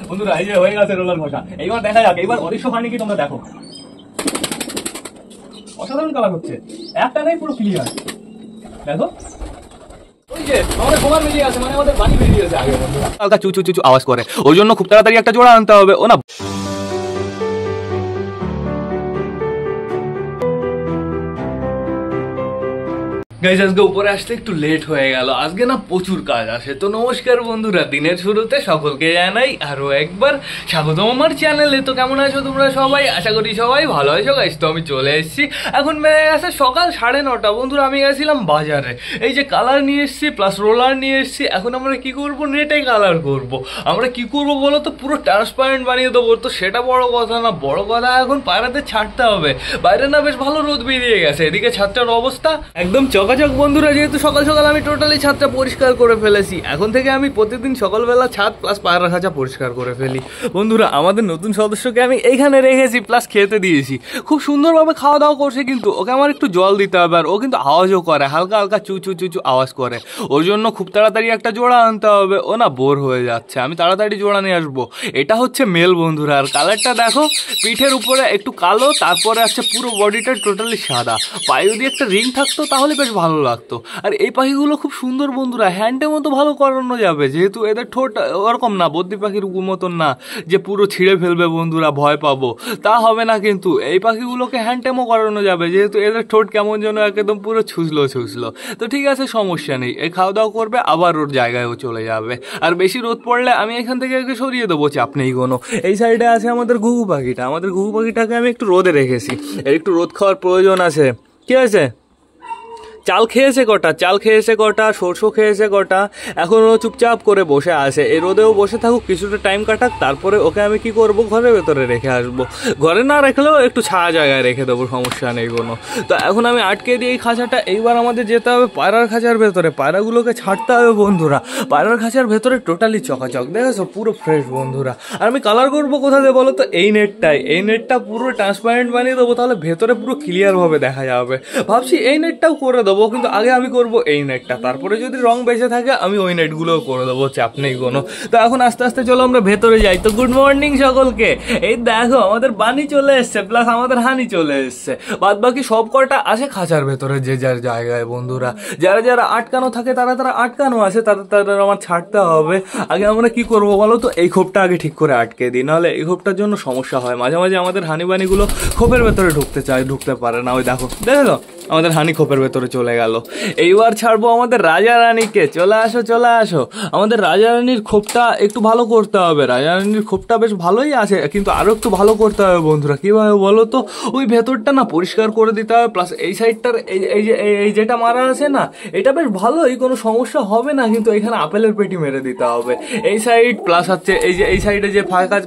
বন্ধুরা এই যে হয়ে গেছে রোলার ঘষা। এইবার দেখা যাক এইবার অদৃশ্য পানি কি তোমরা দেখো। অসাধারণ কালার হচ্ছে, একটা নেই পুরো ক্লিয়ার। দেখো ওই যে আমাদের গোবর বেরিয়ে আছে, মানে আমাদের পানি বেরিয়ে আছে আগে। বন্ধুরা হালকা চু চু চু আওয়াজ করে, ওই জন্য খুব তাড়াতাড়ি একটা জোড়া আনতে হবে। ও না গাইস, আজকে উপরে আসতে একটু লেট হয়ে গেল, আজকে না প্রচুর কাজ আছে। তো নমস্কার বন্ধুরা, দিনের শুরুতে সকলকে জানাই আরো একবার স্বাগতম আমার চ্যানেলে। তো কেমন আছো তোমরা সবাই? আশা করি সবাই ভালো আছো গাইস। তো আমি চলে এসেছি, এখন বেড়ে গেছে সকাল 9:30। বন্ধুরা আমি গেছিলাম বাজারে, এই যে কালার নিয়ে এসেছি প্লাস রোলার নিয়ে এসেছি। এখন আমরা কি করব, নেটে কালার করব। আমরা কি করব বলো তো, পুরো ট্রান্সপারেন্ট বানিয়ে দেবো। তো সেটা বড় কথা না, বড় কথা এখন পায়রাতে ছাড়তে হবে। বাইরে না বেশ ভালো রোদ বেরিয়ে গেছে, এদিকে ছাদটার অবস্থা একদম চকাচক। বন্ধুরা যেহেতু সকাল সকাল আমি টোটালি ছাদটা পরিষ্কার করে ফেলেছি, এখন থেকে আমি প্রতিদিন সকালবেলা ছাদ প্লাস পায়রা খাঁচা পরিষ্কার করে ফেলি। বন্ধুরা আমাদের নতুন সদস্যকে আমি এইখানে রেখেছি প্লাস খেতে দিয়েছি, খুব সুন্দরভাবে খাওয়া দাওয়া করছে। কিন্তু ওকে আমার একটু জল দিতে হবে, আর ও কিন্তু আওয়াজও করে, হালকা হালকা চু চু চু চু আওয়াজ করে। ওর জন্য খুব তাড়াতাড়ি একটা জোড়া আনতে হবে। ও না বোর হয়ে যাচ্ছে, আমি তাড়াতাড়ি জোড়া নিয়ে আসবো। এটা হচ্ছে মেল বন্ধুরা, আর কালারটা দেখো, পিঠের উপরে একটু কালো, তারপরে আছে পুরো বডিটা টোটালি সাদা। পায়ে যদি একটা রিং থাকতো তাহলে বেশ ভালো লাগতো। আর এই পাখিগুলো খুব সুন্দর বন্ধুরা, হ্যান্ডের মতো ভালো করানো যাবে, যেহেতু এদের ঠোঁট ওরকম না, বদ্রি পাখির মতন না যে পুরো ছিঁড়ে ফেলবে বন্ধুরা, ভয় পাবো, তা হবে না। কিন্তু এই পাখিগুলোকে হ্যান্ডটেমও করানো যাবে, যেহেতু এদের ঠোঁট কেমন যেন একদম পুরো ছুঁচলো। তো ঠিক আছে, সমস্যা নেই, এই খাওয়া দাওয়া করবে আবার ওর জায়গায়ও চলে যাবে। আর বেশি রোদ পড়লে আমি এখান থেকে একে সরিয়ে দেবো, চাপ নেই কোনো। এই সাইডে আছে আমাদের ঘুঘু পাখিটা, আমাদের ঘুঘু পাখিটাকে আমি একটু রোদে রেখেছি, এর একটু রোদ খাওয়ার প্রয়োজন আছে। কি আছে, চাল খেয়েছে কটা, সরষে খেয়েছে কটা, এখন ও চুপচাপ করে বসে আছে। এই রোদেও বসে থাকুক, কিছুটা টাইম কাটাক, তারপরে ওকে আমি কি করব, ঘরের ভেতরে রেখে আসবো। ঘরে না রাখলেও একটু ছায়া জায়গায় রেখে দেবো, সমস্যা নেই কোনো। তো এখন আমি আটকে দিই এই খাঁচাটা। এইবার আমাদের যেতে হবে পায়রার খাঁচার ভেতরে, পায়রাগুলোকে ছাড়তে হবে বন্ধুরা। পায়রার খাঁচার ভেতরে টোটালি চকাচক, দেখেছো পুরো ফ্রেশ বন্ধুরা। আর আমি কালার করবো কোথা দিয়ে বলো তো, এই নেটটা পুরো ট্রান্সপারেন্ট বানিয়ে দেবো, তাহলে ভেতরে পুরো ক্লিয়ারভাবে দেখা যাবে। ভাবছি এই নেটটাও করে দেবো, কিন্তু আগে আমি করব এই নেটটা, তারপরে যদি রং বেঁচে থাকে আমি ওই নেটগুলোও করে দেবো, চাপ নেই কোনো। তো এখন আস্তে আস্তে চলো আমরা ভেতরে যাই। তো গুড মর্নিং সকলকে। এই দেখো আমাদের বানি চলে এসছে, প্লাস আমাদের হানি চলে এসছে, বাদ বাকি সব কটা আছে খাঁচার ভেতরে যে যার জায়গায় বন্ধুরা। যারা যারা আটকানো থাকে তারা আটকানো আছে, তাদের আমার ছাড়তে হবে। আগে আমরা কি করবো বলো তো, এই খোপটা আগে ঠিক করে আটকে দিই, নাহলে এই খোপটার জন্য সমস্যা হয়। মাঝে মাঝে আমাদের হানি বানিগুলো খোপের ভেতরে ঢুকতে পারে না। ওই দেখো আমাদের হানি খোপের ভেতরে চলে গেল। এইবার ছাড়বো আমাদের রাজা রানীকে। চলে আসো। আমাদের রাজা রানীর খোপটা একটু ভালো করতে হবে। রাজা রানীর খোপটা বেশ ভালোই আছে, কিন্তু আরো একটু ভালো করতে হবে বন্ধুরা। কিভাবে বলো তো, ওই ভেতরটা না পরিষ্কার করে দিতে হবে, প্লাস এই সাইডটার এই যেটা মারা আছে না, এটা বেশ ভালোই, কোনো সমস্যা হবে না। কিন্তু এখানে আপেলের পেটি মেরে দিতে হবে এই সাইড, প্লাস হচ্ছে এই সাইডে যে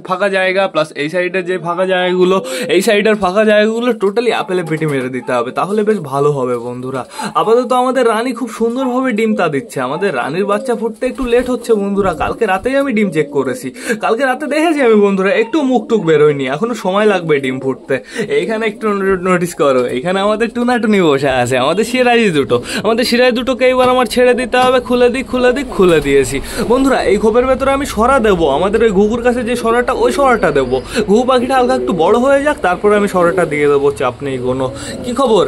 ফাঁকা জায়গা, প্লাস এই সাইডে যে ফাঁকা জায়গাগুলো, এই সাইডের ফাঁকা জায়গাগুলো টোটালি আপেলের পেটি মেরে দিতে হবে, তাহলে বেশ ভালো হবে বন্ধুরা। আপাতত আমাদের রানী খুব সুন্দরভাবে ডিমটা দিচ্ছে। আমাদের রানীর বাচ্চা ফুটতে একটু লেট হচ্ছে বন্ধুরা, কালকে রাতেই আমি ডিম চেক করেছি, কালকে রাতে দেখেছি আমি বন্ধুরা, একটু মুখ টুক বেরোয়নি, এখনো সময় লাগবে ডিম ফুটতে। এইখানে একটু নোটিস করো, এখানে আমাদের টুনাটুনি বসে আছে, আমাদের সিরাজ দুটোকে এবার আমার ছেড়ে দিতে হবে। খুলে দিয়েছি বন্ধুরা। এই খোপের ভেতরে আমি সরা দেবো, আমাদের ওই ঘুঘুর কাছে যে সরাটা, ওই সরাটা দেবো। ঘুঘু পাখিটা হালকা একটু বড় হয়ে যাক, তারপরে আমি সরাটা দিয়ে দেবো, চাপ নেই কোনো। কি খবর,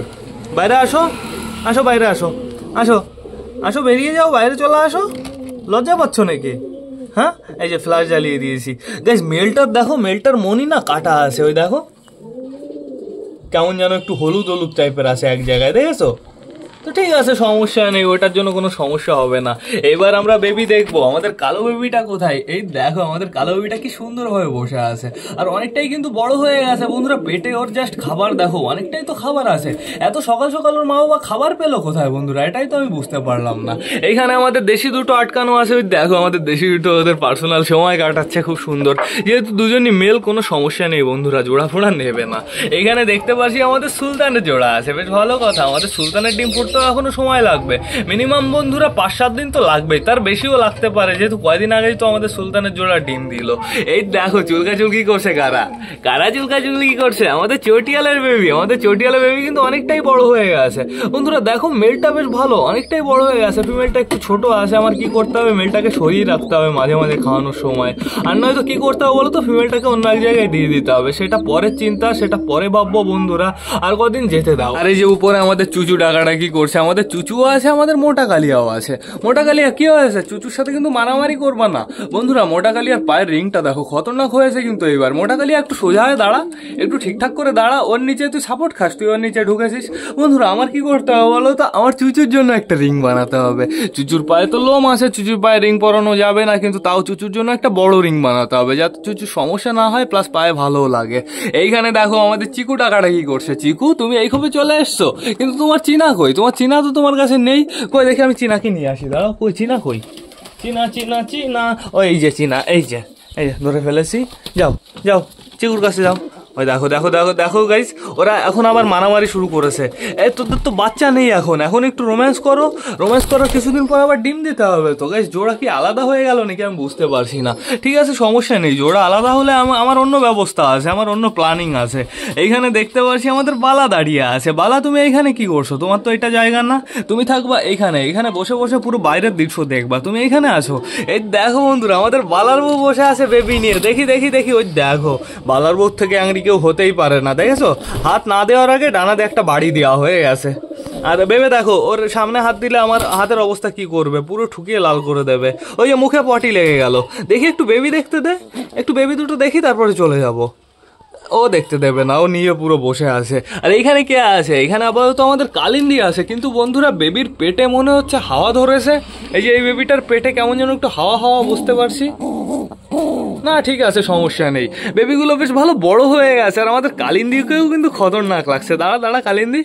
বাইরে আসো, বাইরে আসো, বেরিয়ে যাও, বাইরে চলে আসো, লজ্জা পাচ্ছ নাকি? হ্যাঁ, এই যে ফ্ল্যাশ জ্বালিয়ে দিয়েছি। গাইস মেলটার দেখো, মেলটার মনি না কাটা আছে, ওই দেখো কেমন যেন একটু হলুদ টাইপের আছে এক জায়গায়, দেখেছো? তো ঠিক আছে, সমস্যা নেই, ওটার জন্য কোনো সমস্যা হবে না। এবার আমরা বেবি দেখবো, আমাদের কালো বেবিটা কোথায়। এই দেখো আমাদের কালো বেবিটা কি সুন্দরভাবে বসে আছে, আর অনেকটাই কিন্তু বড় হয়ে গেছে বন্ধুরা। পেটে ওর জাস্ট খাবার দেখো, অনেকটাই তো খাবার আছে। এত সকাল ওর মা বাবা খাবার পেলো কোথায় বন্ধুরা, এটাই তো আমি বুঝতে পারলাম না। এইখানে আমাদের দেশি দুটো আটকানো আছে, ওই দেখো আমাদের দেশি দুটো ওদের পার্সোনাল সময় কাটাচ্ছে খুব সুন্দর। যেহেতু দুজনই মেল, কোনো সমস্যা নেই বন্ধুরা, জোড়া ফোড়া নেবে না। এইখানে দেখতে পাচ্ছি আমাদের সুলতানের জোড়া আছে, বেশ ভালো কথা। আমাদের সুলতানের ডিম ফুটতে তো এখনো সময় লাগবে, মিনিমাম বন্ধুরা 5-7 দিন তো লাগবেই, তার বেশিও লাগতে পারে, যেহেতু কয়দিন আগেই তো আমাদের সুলতানের জোড়া ডিম দিল। এই দেখো চুলকা চুলকি করছে কারা কারা চুলকা চুলকি করছে, আমাদের চটিয়ালের বেবি। আমাদের চটিয়ালের বেবি কিন্তু অনেকটাই বড় হয়ে গেছে বন্ধুরা। দেখো মেলটা বেশ ভালো, অনেকটাই বড় হয়ে গেছে, ফিমেলটা একটু ছোট আছে। আমার কি করতে হবে, মেলটাকে সরিয়ে রাখতে হবে মাঝে মাঝে খাওয়ানোর সময়, আর নয়তো কি করতে হবে বলো তো, ফিমেলটাকে অন্য এক জায়গায় দিয়ে দিতে হবে। সেটা পরের চিন্তা, সেটা পরে ভাববো বন্ধুরা, আর কদিন যেতে দাও। আর এই যে উপরে আমাদের চুচু ডাকাটা কি করছে, আমাদের চুচুও আছে, আমাদের মোটা কালিয়াও আছে। মোটা কালিয়া কি হয়েছে, চুচুর সাথে কিন্তু মারামারি করবা না বন্ধুরা। মোটা কালিয়ার পায়ের রিংটা দেখো খতরনাক হয়েছে কিন্তু এইবার। মোটা কালিয়া একটু সোজা হয়ে দাঁড়া, একটু ঠিকঠাক করে দাঁড়া, ওর নিচে তুই সাপোর্ট খাস, তুই ওর নিচে ঢুকেছিস। বন্ধুরা আমার কি করতে হবে বলো তো, আমার চুচুর জন্য একটা রিং বানাতে হবে। চুচুর পায়ে তো লোম আছে, চুচুর পায়ে রিং পরানো যাবে না, কিন্তু তাও চুচুর জন্য একটা বড় রিং বানাতে হবে, যাতে চুচুর সমস্যা না হয়, প্লাস পায়ে ভালোও লাগে। এইখানে দেখো আমাদের চিকু টাকাটা কি করছে। চিকু তুমি এই খোপে চলে এসছো, কিন্তু তোমার চিনা কই? তোমার চিনা তো তোমার কাছে নেই। কই দেখি আমি চিনাকে নিয়ে আসি, দাঁড়াও, কই চিনা কই? চিনা চিনা চিনা, ওই যে চিনা, এই যে ধরে ফেলেছি। যাও যাও চিকুর কাছে যাও। ওই দেখো দেখো দেখো দেখো গাইস, ওরা এখন আবার মারামারি শুরু করেছে। এই তোদের তো বাচ্চা নেই এখন, এখন একটু রোম্যান্স করো, রোম্যান্স করো, কিছুদিন পর আবার ডিম দিতে হবে তো। গাইস জোড়া কি আলাদা হয়ে গেল নাকি আমি বুঝতে পারছি না। ঠিক আছে সমস্যা নেই, জোড়া আলাদা হলে আমার অন্য ব্যবস্থা আছে, আমার অন্য প্ল্যানিং আছে। এইখানে দেখতে পাচ্ছি আমাদের বালা দাঁড়িয়ে আছে। বালা তুমি এইখানে কি করছো? তোমার তো এটা জায়গা না, তুমি থাকবা এইখানে, এইখানে বসে বসে পুরো বাইরের দৃশ্য দেখবা, তুমি এইখানে আছো। এই দেখো বন্ধুরা আমাদের বালার বউ বসে আছে বেবি নিয়ে, দেখি দেখি দেখি, ওই দেখো বালার বউ থেকে আংরি কেউ হতেই পারে না। দেখেছো হাত না দেওয়ার আগে ডানা দিয়ে একটা বাড়ি দেওয়া হয়ে গেছে। আর ভেবে দেখো ওর সামনে হাত দিলে আমার হাতের অবস্থা কি করবে, পুরো ঠুকিয়ে লাল করে দেবে। ওই যে মুখে পটি লেগে গেল। দেখি একটু বেবি দেখতে দে, একটু বেবি দুটো দেখি, তারপরে চলে যাব। ও দেখতে দেবে না, ও নিয়ে পুরো বসে আছে। আর এইখানে কে আছে? এখানে আপাতত আমাদের কালিন্দি আছে, কিন্তু বন্ধুরা বেবির পেটে মনে হচ্ছে হাওয়া ধরেছে। এই যে এই বেবিটার পেটে কেমন যেন একটু হাওয়া হাওয়া বুঝতে পারছি না। ঠিক আছে সমস্যা নেই, বেবিগুলো বেশ ভালো বড় হয়ে গেছে। আর আমাদের কালিন্দিকেও কিন্তু খতরনাক লাগছে। দাঁড়া দাঁড়া কালিন্দি,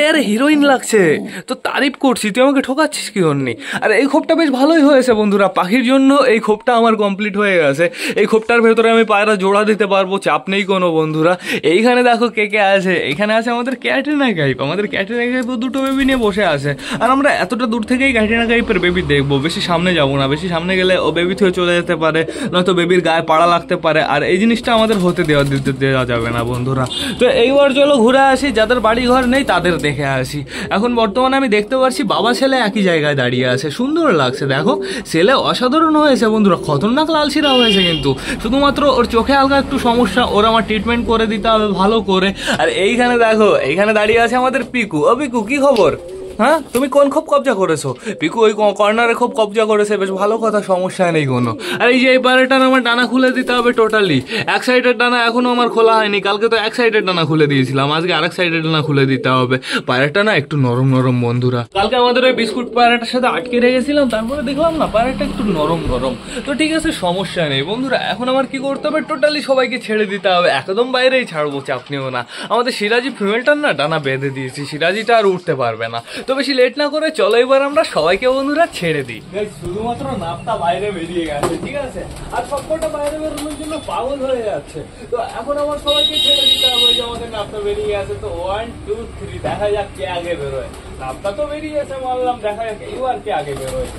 এর হিরোইন লাগছে তো, তারিফ করছি, তুই আমাকে ঠকাচ্ছিস কি জন্যে? আর এই খোপটা বেশ ভালোই হয়েছে বন্ধুরা, পাখির জন্য এই খোপটা আমার কমপ্লিট হয়ে গেছে। এই খোপটার ভেতরে আমি পায়রা জোড়া দিতে পারবো, চাপ নেই কোনো বন্ধুরা। এইখানে দেখো কে কে আছে, এখানে আছে আমাদের ক্যাটরিনা কাইপ। আমাদের ক্যাটরিনা কাইপ দুটো বেবি নিয়ে বসে আছে, আর আমরা এতটা দূর থেকেই ক্যাটরিনা কাইপের বেবি দেখবো, বেশি সামনে যাবো না। বেশি সামনে গেলে ও বেবি থেকে চলে যেতে পারে, নয়তো বেবির গায়ে পাড়া লাগতে পারে, আর এই জিনিসটা আমাদের হতে দেওয়া যাবে না বন্ধুরা। তো এইবার চলো ঘুরে আসি, যাদের বাড়ি ঘর নেই তাদের দেখে আসি। এখন বর্তমানে আমি দেখতে পাচ্ছি বাবা ছেলে একই জায়গায় দাঁড়িয়ে আছে, সুন্দর লাগছে। দেখো ছেলে অসাধারণ হয়েছে বন্ধুরা, খতরনাক লালশিরা হয়েছে, কিন্তু শুধুমাত্র ওর চোখে হালকা একটু সমস্যা, ওর আমার ট্রিটমেন্ট করে দিতে হবে ভালো করে। আর এইখানে দেখো, এইখানে দাঁড়িয়ে আছে আমাদের পিকু। ও পিকু কি খবর? হ্যাঁ তুমি কোন খোপ কবজা করেছো? পিকু ওই কর্নারে খুব কবজা করেছে, বেশ ভালো কথা, সমস্যা নেই কোনো। আর এই যে এই পায়রাটার আমার ডানা খুলে দিতে হবে টোটালি। এক সাইডের ডানা এখনো আমার খোলা হয়নি, কালকে তো এক সাইডের ডানা খুলে দিয়েছিলাম, আজকে আরেক সাইডের ডানা খুলে দিতে হবে। পায়রাটা না একটু নরম নরম বন্ধুরা, কালকে আমাদের ওই বিস্কুট পায়রাটার সাথে আটকে রেখেছিলাম, তারপরে দেখলাম না পায়রাটা একটু নরম নরম। তো ঠিক আছে সমস্যা নেই বন্ধুরা, এখন আমার কি করতে হবে, টোটালি সবাইকে ছেড়ে দিতে হবে, একদম বাইরেই ছাড়বো, চাপ নিও না। আমাদের সিরাজি ফিমেলটার না ডানা বেঁধে দিয়েছি, সিরাজিটা আর উঠতে পারবে না। তো বেশি লেট না করে চলো এবার আমরা সবাইকে বন্ধুরা ছেড়ে দিই। শুধুমাত্র নাপটা বাইরে বেরিয়ে গেছে, ঠিক আছে, আর সবকটা বাইরে বেরোনোর জন্য পাগল হয়ে যাচ্ছে। তো এখন আমার সবাইকে ছেড়ে দিতে হবে, যে আমাদের নাপটা বেরিয়ে গেছে। তো 1 2 3 দেখা যাক কে আগে বেরোয়। নাপটা তো বেরিয়ে গেছে মানলাম, দেখা যাক এইবার কে আগে বেরোয়।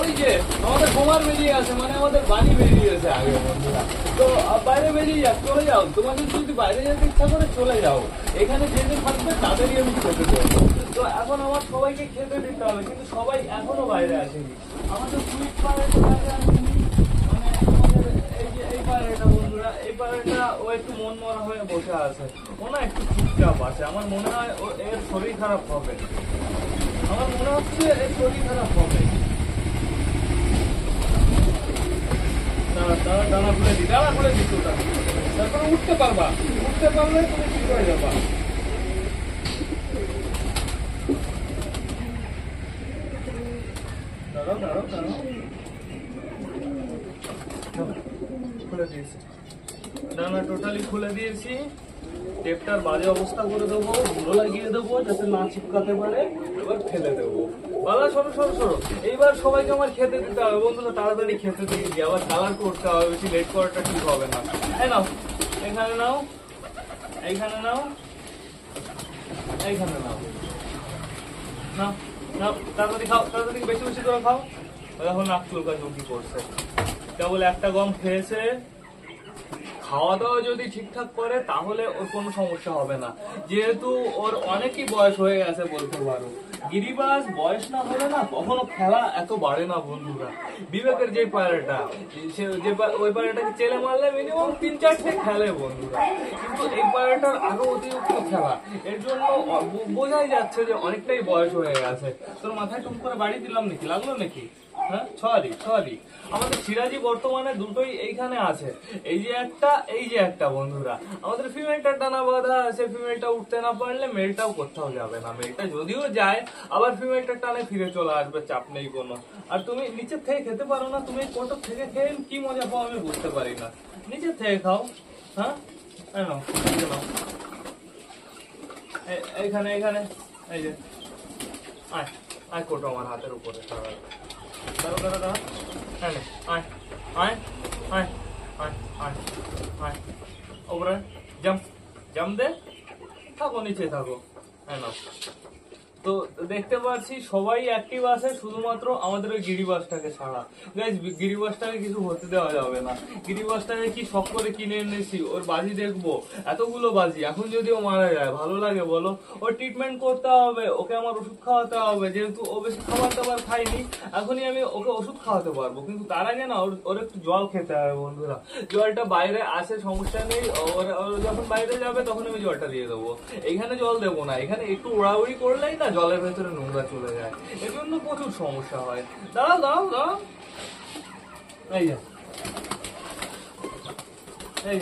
ওই যে আমাদের কুমার বেরিয়ে আছে, মানে আমাদের বাড়ি বেরিয়ে গেছে আগে বন্ধুরা। তো বাইরে বেরিয়ে যাক, চলে যাও, তোমাদের যদি বাইরে যেতে ইচ্ছা করে চলে যাও, এখানে যে যে থাকবে তাদেরই আমি খেতে দেবো। তো এখন আমার সবাইকে খেতে দিতে হবে, কিন্তু সবাই এখনো বাইরে আসেনি। আমাদের সুইট পায়রাটা বাইরে আসেনি, মানে আমাদের এই যে এই পায়রাটা বন্ধুরা, এই পায়রাটা ও একটু মন মরা হয়ে বসে আছে, ও না একটু চুপচাপ আছে। আমার মনে হয় ও এর শরীর খারাপ হবে, আমার মনে হচ্ছে এর শরীর খারাপ হবে। দানা খুলে দিই, দানা খুলে দিচ্ছ, তারপরে উঠতে পারবা, উঠতে পারলে তুমি ঠিক হয়ে যাবা। দাঁড়াও দাঁড়াও দাঁড়াও, খুলে দিয়েছি, দানা টোটালি খুলে দিয়েছি। টেপটার বাজে অবস্থা করে দেবো, ধুলো লাগিয়ে দেবো যাতে না চিপকাতে পারে, এবার ফেলে দেবো। বাবা সরো সরো সরো, এইবার সবাইকে আমার খেতে দিতে হবে বন্ধুরা, তাড়াতাড়ি খেতে দিয়ে আবার কালার করতে হবে, বেশি লেট করাটা ঠিক হবে না। এই নাও, এখানে নাও, এইখানে নাও, এইখানে নাও, না না, তাড়াতাড়ি খাও, তাড়াতাড়ি বেশি বেশি করে খাও। এখন নাক চুলকানি কি করছে, কেবল একটা গম খেয়েছে। খাওয়া দাওয়া যদি ঠিকঠাক করে তাহলে ওর কোনো সমস্যা হবে না, যেহেতু ওর অনেকই বয়স হয়ে গেছে বলতে পারো। গিরিবাজ বয়স না হলে না কখনো খেলা এত বাড়ে না বন্ধুরা। বিবেকের যে পায়রাটা, ওই পায়রাটাকে চেলে মারলে মিনিমাম 3-4টে খেলে বন্ধুরা, কিন্তু এই পায়রাটার আরো অতিরিক্ত খেলা। এর জন্য বোঝাই যাচ্ছে যে অনেকটাই বয়স হয়ে গেছে। তোর মাথায় টুম করে বাড়ি দিলাম নাকি, লাগলো নাকি? হ্যাঁ, সরি। আমাদের সিরাজি বর্তমানে দুটোই এইখানে আছে, এই যে একটা বন্ধুরা। আমাদের ফিমেলটা টানা বাঁধা আছে, ফিমেলটা উঠতে না পারলে মেলটাও কোথাও যাবে না। মেলটা যদিও যায় আবার ফিমেলটা টানে ফিরে চলে আসবে, চাপ নেই কোনো। আর তুমি নিচের থেকে খেতে পারো না, তুমি কোটর থেকে খেয়ে কি মজা পাও আমি বুঝতে পারি না। নিচের থেকে খাও। হ্যাঁ, এইখানে এই যে আয় কোটো আমার হাতের উপরে। দাঁড়া, ওপরে জাম্প দে, থাকো নিচে থাকো। হ্যাঁ, তো দেখতে পাচ্ছি সবাই অ্যাক্টিভ আছে, শুধুমাত্র আমাদের ওই গিরিবাসটাকে ছাড়া। গাইস, গিরিবাসটাকে কিছু হতে দেওয়া যাবে না। গিরিবাসটাকে কি শখ করে কিনে এনেছি, ওর বাজি দেখবো, এতগুলো বাজি। এখন যদি ও মারা যায় ভালো লাগে বলো? ওর ট্রিটমেন্ট করতে হবে, ওকে আমার ওষুধ খাওয়াতে হবে, যেহেতু ও বেশি খাবার দাবার খাইনি। এখনই আমি ওকে ওষুধ খাওয়াতে পারবো, কিন্তু তার আগে না ওর একটু জল খেতে হবে বন্ধুরা। জলটা বাইরে আসে, সমস্যা নেই। ওর যখন বাইরে যাবে তখন আমি জলটা দিয়ে দেবো। এখানে জল দেবো না, এখানে একটু উড়াউড়ি করলেই না জলের ভেতরে নোংরা চলে যায়, এর জন্য প্রচুর সমস্যা হয়। দাঁড়াও। এই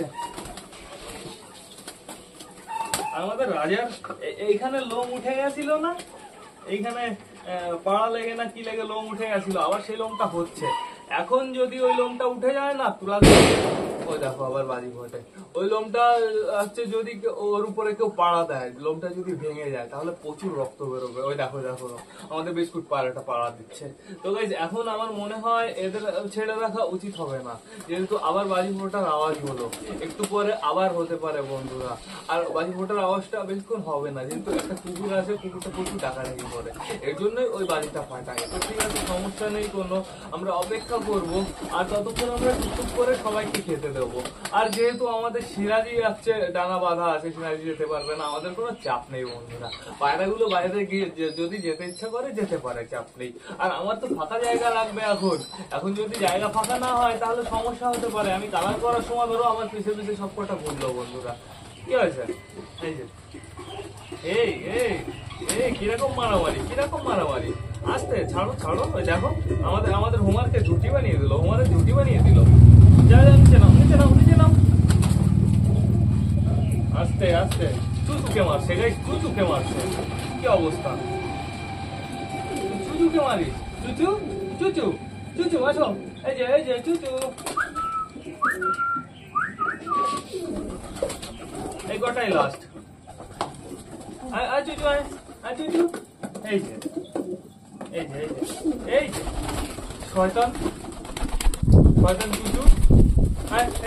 যে আমাদের রাজার এইখানে লোম উঠে গেছিল না, এইখানে পাড়া লেগে না কি লেগে লোম উঠে গেছিল, আবার সেই লোমটা হচ্ছে। এখন যদি ওই লোমটা উঠে যায় না, তুলা ওই দেখো আবার বাজি ঘটে। ওই লোমটা হচ্ছে যদি ওর উপরে কেউ পাড়া দেয়, লোমটা যদি ভেঙে যায় তাহলে প্রচুর রক্ত বেরোবে। ওই দেখো আমাদের বিস্কুট পাড়াটা পাড়া দিচ্ছে। তো গাইস, এখন আমার মনে হয় এদের ছেড়ে রাখা উচিত হবে না, যেহেতু আবার বাজি ফোটার আওয়াজ হলো, একটু পরে আবার হতে পারে বন্ধুরা। আর বাজি ফোটার আওয়াজটা বেশিক্ষণ হবে না, যেহেতু একটা কুকুর আছে, কুকুরটা প্রচুর ডাকাডাকি করে, এর জন্যই ওই বাজিটা ফাটায়। তো ঠিক আছে, সমস্যা নেই কোনো, আমরা অপেক্ষা করবো। আর ততক্ষণ আমরা টুকটুক করে সবাইকে খেতে দেবো। আর যেহেতু আমাদের সিরাজি যাচ্ছে, ডানা বাঁধা আছে, সিরাজি যেতে পারবে না, আমাদের কোনো চাপ নেই বন্ধুরা। পায়রাগুলো বাইরে গিয়ে যদি যেতে ইচ্ছা করে যেতে পারে, চাপ নেই। আর আমার তো ফাঁকা জায়গা লাগবে এখন যদি জায়গা ফাঁকা না হয় তাহলে সমস্যা হতে পারে। আমি কালার করার সময় ধরো আমার পিছে সব কটা ঘুরলো বন্ধুরা। কি হয়েছে? এই যে এই কিরকম মারামারি, আস্তে ছাড়ো। ওই দেখো আমাদের হোমওয়ার্কে ঝুটি বানিয়ে দিল। যা নিচে নাও। আস্তে চুচুকে মারছে গাইস, কি অবস্থা? চুচুকে মারিস, চুচু আসো। এই যে চুচু, এই কটাই লাস্ট। চুচু, এই যে শয়তান চুচু,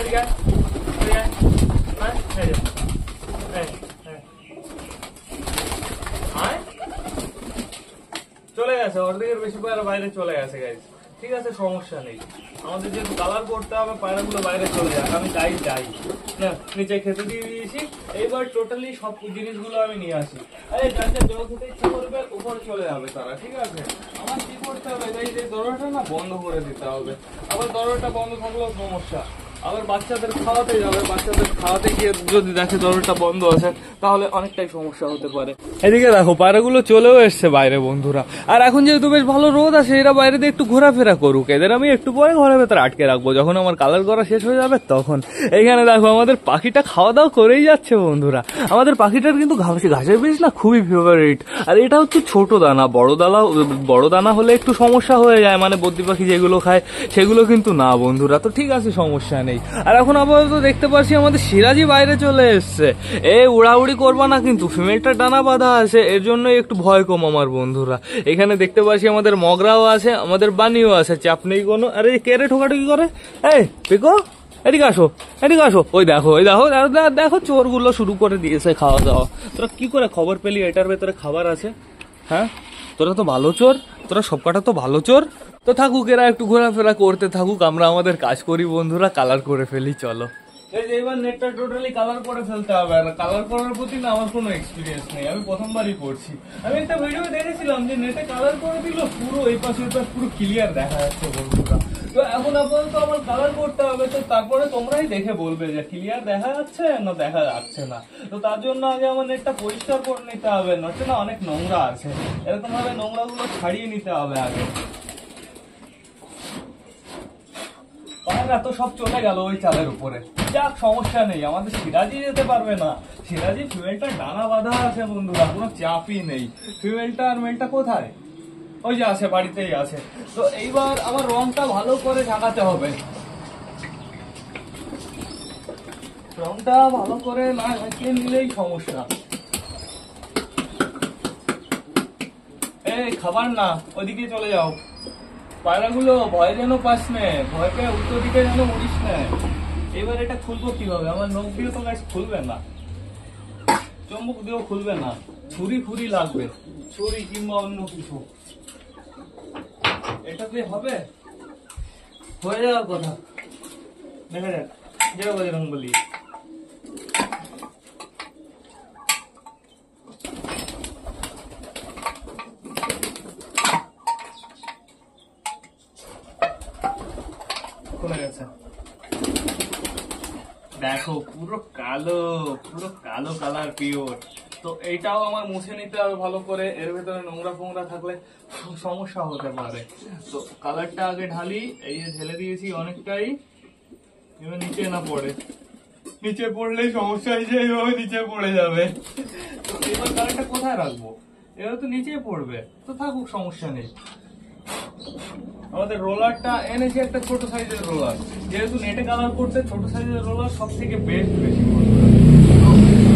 এদিকে চলে গেছে, অর্ধেকের বেশি পায়রা বাইরে চলে গেছে গাইস। ঠিক আছে, সমস্যা নেই। আমাদের যেহেতু কালার করতে হবে, পায়রাগুলো বাইরে চলে যাক, আমি যাই না, নিচে খেতে দিয়ে দিয়েছি। এইবার টোটালি সব জিনিসগুলো আমি নিয়ে আসি। যার জল খেতে ইচ্ছা করবে উপরে চলে যাবে তারা। ঠিক আছে, আমার কি করতে হবে, এই যে দরজাটা না বন্ধ করে দিতে হবে। আবার দরজাটা বন্ধ থাকলেও সমস্যা। আবার বাচ্চাদের খাওয়াতে যাবে, বাচ্চাদের খাওয়াতে গিয়ে যদি দেখে দরজাটা বন্ধ আছে তাহলে অনেকটাই সমস্যা হতে পারে। এদিকে দেখো পায়রাগুলো চলেও এসছে বাইরে বন্ধুরা। আর এখন যেহেতু বেশ ভালো রোদ আছে, এরা বাইরে দিয়ে একটু ঘোরাফেরা করুক। এদের আমি একটু পরে ঘরের ভেতরে আটকে রাখবো, যখন আমার কালার করা শেষ হয়ে যাবে তখন। এইখানে দেখো আমাদের পাখিটা খাওয়া দাওয়া করেই যাচ্ছে বন্ধুরা। আমাদের পাখিটার কিন্তু ঘাসের বীজ না খুবই ফেভারিট। আর এটা হচ্ছে ছোট দানা, বড় দানা হলে একটু সমস্যা হয়ে যায়, মানে বদ্রি পাখি যেগুলো খায় সেগুলো কিন্তু না বন্ধুরা। তো ঠিক আছে, সমস্যা নেই। আর এখন আপাতত দেখতে পাচ্ছি আমাদের সিরাজি বাইরে চলে এসছে। উড়াউড়ি করবা না কিন্তু, ফিমেলটা ডানা বাঁধা আছে, এর জন্য একটু ভয় কম আমার বন্ধুরা। এখানে দেখতে পাচ্ছি আমাদের মগরাও আছে, আমাদের বানিও আছে, চাপ নেই কোনো। আরে কেড়ে ঠোকাঠুকি করে, পিকো এদিকে আসো। ওই দেখো চোরগুলো শুরু করে দিয়েছে খাওয়া দাওয়া। তোরা কি করে খবর পেলি এটার ভেতরে খাবার আছে? হ্যাঁ, তোরা তো ভালো চোর, তোরা সব কটা তো ভালো চোর। তো থাকুক, এরা একটু ঘোরাফেরা করতে থাকুক, আমরা আমাদের কাজ করি বন্ধুরা, কালার করে ফেলি চলো। এবার নেটটা টোটালি কালার করে ফেলতে হবে, আর কালার করার প্রতি না আমার কোনো এক্সপিরিয়েন্স নেই, আমি প্রথমবারই করছি। আমি একটা ভিডিও দেখেছিলাম যে নেটে কালার করে দিল, পুরো এই পাশে পুরো ক্লিয়ার দেখা যাচ্ছে বন্ধুরা। তো এখন আপাতত আমার কালার করতে হবে, তো তারপরে তোমরাই দেখে বলবে যে ক্লিয়ার দেখা যাচ্ছে না দেখা যাচ্ছে না। তো তার জন্য আগে আমার নেটটা পরিষ্কার করে নিতে হবে, নয়তো না অনেক নোংরা আছে, এরকম ভাবে নোংরা গুলো ছাড়িয়ে নিতে হবে আগে। পায়রা তো সব চলে গেল ওই চালের উপরে, যাক সমস্যা নেই, আমাদের সিরাজি যেতে পারবে না। সিরাজি ফিমেলটা ডানা বাঁধা আছে বন্ধুরা, কোনো চাপই নেই। ফিমেলটা আর মেলটা কোথায়? ওই যে আছে, বাড়িতেই আছে। তো এইবার আমার রংটা ভালো করে ঝাঁকাতে হবে, রংটা ভালো করে না ঝাঁকিয়ে নিলেই সমস্যা। এই খাবার না, ওদিকে চলে যাও। পায়রাগুলো ভয় যেন পাস নে, ভয় পেয়ে উল্টো দিকে যেন উড়িস না। এবার এটা খুলবো কিভাবে? আমার নখ দিয়ে তো গাছ খুলবে না, চম্বুক দিয়েও খুলবে না, ছুরি ফুরি লাগবে, ছুরি কিংবা অন্য কিছু। এটা দিয়ে হবে? হয়ে যাওয়ার কথা, দেখা যাক। জয় বজরং বলি। খুলে গেছে, দেখো পুরো কালো, পুরো কালো কালার পিওর। তো এইটাও আমার মুছে নিতে হবে ভালো করে, এর ভেতরে নোংরা ফোংরা থাকলে সমস্যা হতে পারে। তো কালারটা আগে ঢালি, এই যে ঢেলে দিয়েছি অনেকটাই, এবার নিচে না পড়ে, নিচে পড়লেই সমস্যা হয়েছে, এইভাবে নিচে পড়ে যাবে। তো এবার কালারটা কোথায় রাখবো? এবার তো নিচেই পড়বে, তো থাকুক সমস্যা নেই। আমাদের রোলারটা এনেছি একটা ছোট সাইজের রোলার, যেহেতু নেটে কালার করতে ছোট সাইজের রোলার সব থেকে বেস্ট বেশি।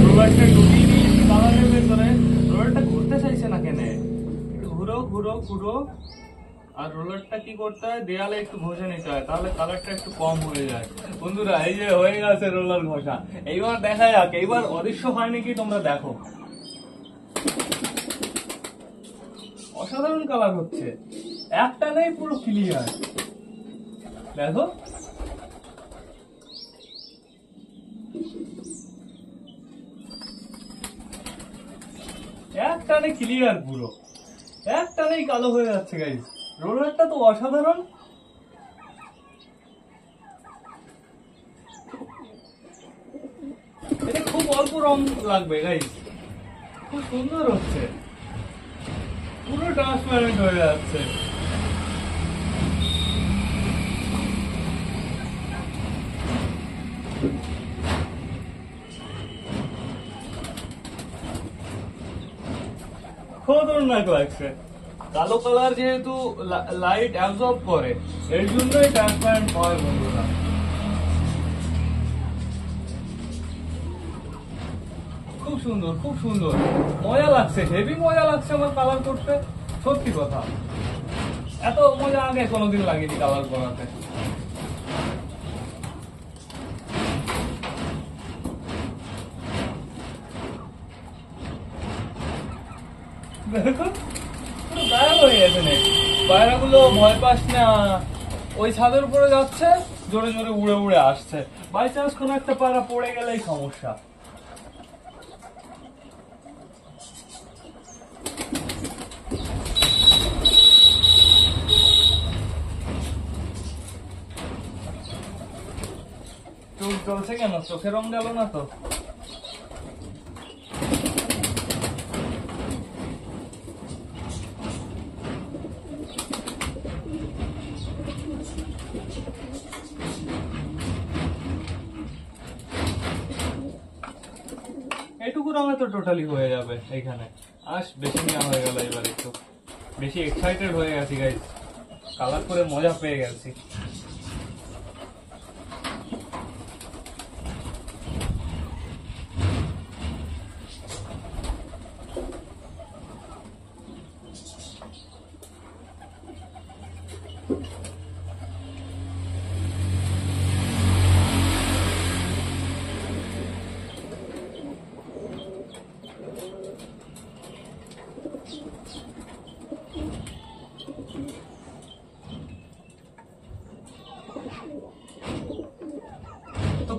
রোলারটা ঢুকিয়ে দিয়েছি কালারের ভেতরে, রোলারটা ঘুরতে চাইছে না কেন? ঘুরো ঘুরো ঘুরো। আর রোলারটা কি করতে হয়, দেয়ালে একটু ঘষে নিতে হয়, তাহলে কালারটা একটু কম হয়ে যায় বন্ধুরা। এই যে হয়ে গেছে রোলার ঘষা, এইবার দেখা যাক এইবার অদৃশ্য হয় নাকি, তোমরা দেখো। অসাধারণ কালার হচ্ছে, একটা নেই, পুরো ক্লিয়ার, দেখো। একটা নেই ক্লিয়ার, পুরো একটা নেই কালো হয়ে যাচ্ছে গাইস। রোলারটা তো অসাধারণ। এটা খুব অল্প রং লাগবে গাইস, খুব সুন্দর হচ্ছে, পুরো ট্রান্সপারেন্ট হয়ে যাচ্ছে। খতরনাক লাগছে। কালো কালার যেহেতু লাইট অ্যাবজর্ব করে, এর জন্যই ট্রান্সপারেন্ট হয় বন্ধুরা। খুব সুন্দর, খুব সুন্দর, মজা লাগছে, হেভি মজা লাগছে আমার কালার করতে, সত্যি কথা। এত মজা আগে কোনোদিন লাগেনি কালার করাতে। দেখো পুরো গায়েব হয়ে গেছে না, পায়রাগুলো ভয় পাস না, ওই ছাদের উপরে যাচ্ছে, জোরে জোরে উড়ে উড়ে আসছে, বাই চান্স কোনো একটা পায়রা পড়ে গেলেই সমস্যা। চোখ জ্বলছে কেন? চোখে রং গেল না তো? এইটুকু রঙে তো টোটালি হয়ে যাবে এইখানে। বেশি নেওয়া হয়ে গেল, এবার একটু বেশি এক্সাইটেড হয়ে গেছি গাইস, কালার করে মজা পেয়ে গেছি।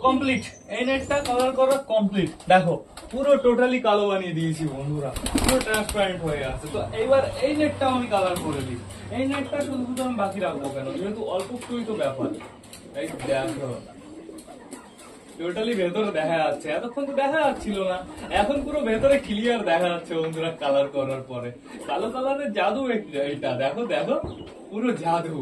কমপ্লিট, এই নেটটা কালার করা কমপ্লিট। দেখো পুরো টোটালি কালো বানিয়ে দিয়েছি বন্ধুরা, পুরো ট্রান্সপারেন্ট হয়ে আছে। তো এইবার এই নেটটা আমি কালার করে দিই। এই নেটটা শুধু শুধু আমি বাকি রাখবো কেন, যেহেতু অল্প একটুই তো ব্যাপার। এই দেখো টোটালি ভেতরে দেখা যাচ্ছে, এতক্ষণ তো দেখা যাচ্ছিল না, এখন পুরো ভেতরে ক্লিয়ার দেখা যাচ্ছে বন্ধুরা কালার করার পরে। কালো কালারের জাদু এটা, দেখো দেখো পুরো জাদু।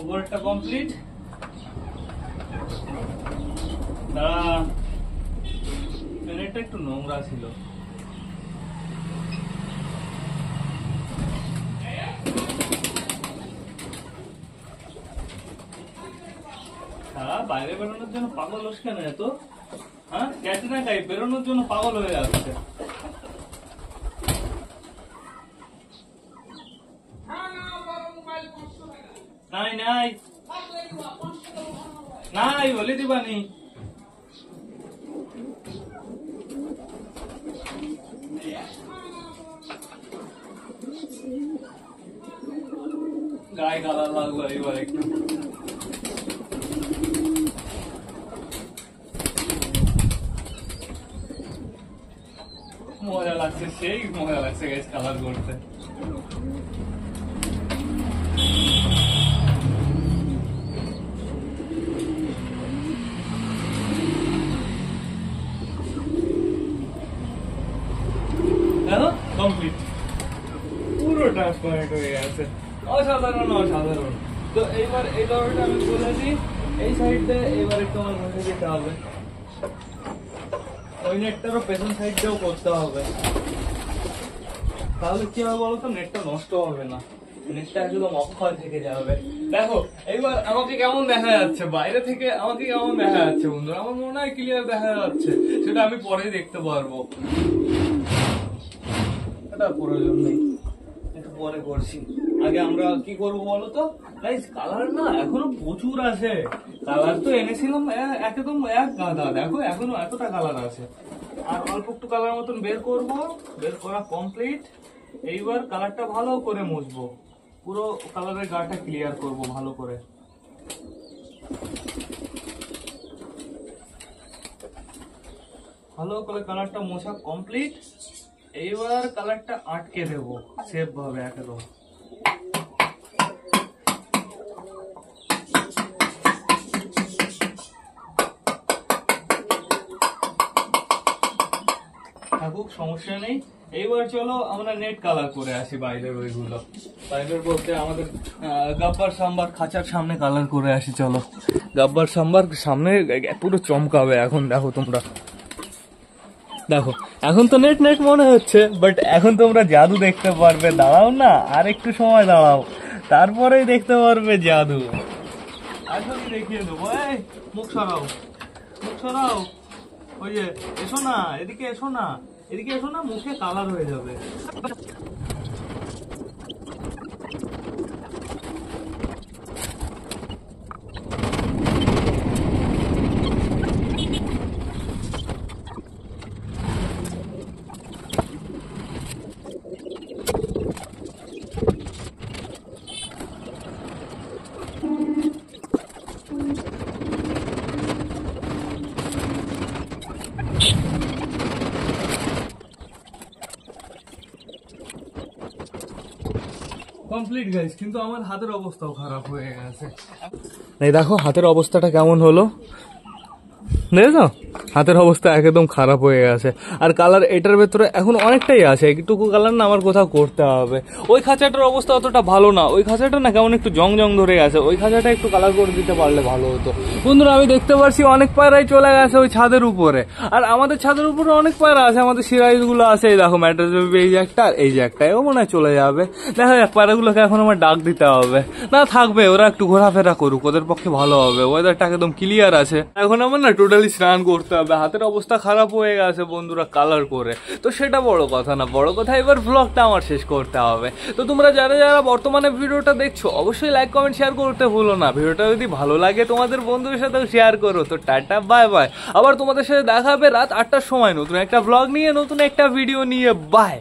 উপরেরটা কমপ্লিট। পেনেটটা একটু নোংরা ছিল। বাইরে বেরোনোর জন্য পাগল হোস কেন এত? হ্যাঁ ক্যাটরিনা কাইফ বেরোনোর জন্য পাগল হয়ে যাচ্ছে। নাই নাই নাই বলে দিবানি। গায়ে কালার লাগলো এবার একটু। মজা লাগছে, সেই মজা লাগছে গাইস কালার করতে। দেখো কমপ্লিট, পুরো ট্রান্সপারেন্ট হয়ে গেছে, অসাধারণ অসাধারণ। তো এইবার এই দরজাটা আমি খুলে দিই, এই সাইডে এবার একটু আমার মুখে দিতে হবে, ওই নেটটারও পেছন সাইডটাও করতে হবে। তাহলে কি হবে বলতো, নেটটা নষ্ট হবে না, নেটটা একদম অক্ষয় থেকে যাবে। দেখো এইবার আমাকে কেমন দেখা যাচ্ছে বাইরে থেকে, আমাকে কেমন দেখা যাচ্ছে বন্ধু? আমার মনে হয় ক্লিয়ার দেখা যাচ্ছে, সেটা আমি পরে দেখতে পারবো, এটা প্রয়োজন নেই, একটু পরে করছি। আগে আমরা কি করবো বলতো গাইস, কালার না এখনো প্রচুর আছে। কালার তো এনেছিলাম একদম এক গাদা, দেখো এখনো এতটা কালার আছে। আর অল্প একটু কালার মতন বের করব, বের করা কমপ্লিট। এইবার কালারটা ভালো করে মুছবো, পুরো কালারের গাটা ক্লিয়ার করব ভালো করে। ভালো করে কালারটা মোছা কমপ্লিট। এইবার কালারটা আটকে দেবো সেফ ভাবে একদম। থাকুক, সমস্যা নেই। এইবার চলো আমরা নেট কালার করে আসি বাইরের ওইগুলো, বাইরের বলতে আমাদের গাব্বার সাম্বার খাঁচার সামনে কালার করে আসি। চলো গাব্বার সাম্বার সামনে পুরো চমকাবে এখন। দেখো তোমরা, দেখো এখন তো নেট নেট মনে হচ্ছে, বাট এখন তোমরা জাদু দেখতে পারবে। দাঁড়াও না, আর একটু সময় দাঁড়াও, তারপরেই দেখতে পারবে জাদু। আসলে দেখিয়ে দেবো। এই মুখ সরাও, মুখ সরাও, ওই যে এসো না, এদিকে এসো না, এদিকে এসো না, মুখে কালার হয়ে যাবে। কমপ্লিট গাইস, কিন্তু আমার হাতের অবস্থাও খারাপ হয়ে গেছে। এই দেখো হাতের অবস্থাটা কেমন হলো। দেখেছো হাতের অবস্থা একদম খারাপ হয়ে গেছে। আর কালার এটার ভেতরে এখন অনেকটাই আছে, একটুকু কালার না আমার কোথাও করতে হবে। ওই খাঁচাটার অবস্থা অতটা ভালো না, ওই খাঁচাটা না কেমন একটু জং জং ধরে গেছে, ওই খাঁচাটা একটু কালার করে দিতে পারলে ভালো হতো। বন্ধুরা আমি দেখতে পাচ্ছি অনেক পায়রাই চলে গেছে ওই ছাদের উপরে, আর আমাদের ছাদের উপরে অনেক পায়রা আছে, আমাদের সিরাইজগুলো আছে। এই দেখো ম্যাট্রেস বেবি এই যে একটা, এই যে একটা, এও মনে হয় চলে যাবে। দেখা যাক, পায়রাগুলোকে এখন আমার ডাক দিতে হবে। না থাকবে, ওরা একটু ঘোরাফেরা করুক, ওদের পক্ষে ভালো হবে। ওয়েদারটা একদম ক্লিয়ার আছে। এখন আমার না টোটালি স্নান করতে হবে, হাতের অবস্থা খারাপ হয়ে গেছে বন্ধুরা কালার করে। তো সেটা বড় কথা না, বড় কথা এবার ব্লগটা আমার শেষ করতে হবে। তো তোমরা যারা যারা বর্তমানে ভিডিওটা দেখছো অবশ্যই লাইক কমেন্ট শেয়ার করতে ভুলো না। ভিডিওটা যদি ভালো লাগে তোমাদের বন্ধুদের সাথেও শেয়ার করো। তো টাটা বাই বাই, আবার তোমাদের সাথে দেখা হবে রাত 8টার সময় নতুন একটা ব্লগ নিয়ে, নতুন একটা ভিডিও নিয়ে। বাই।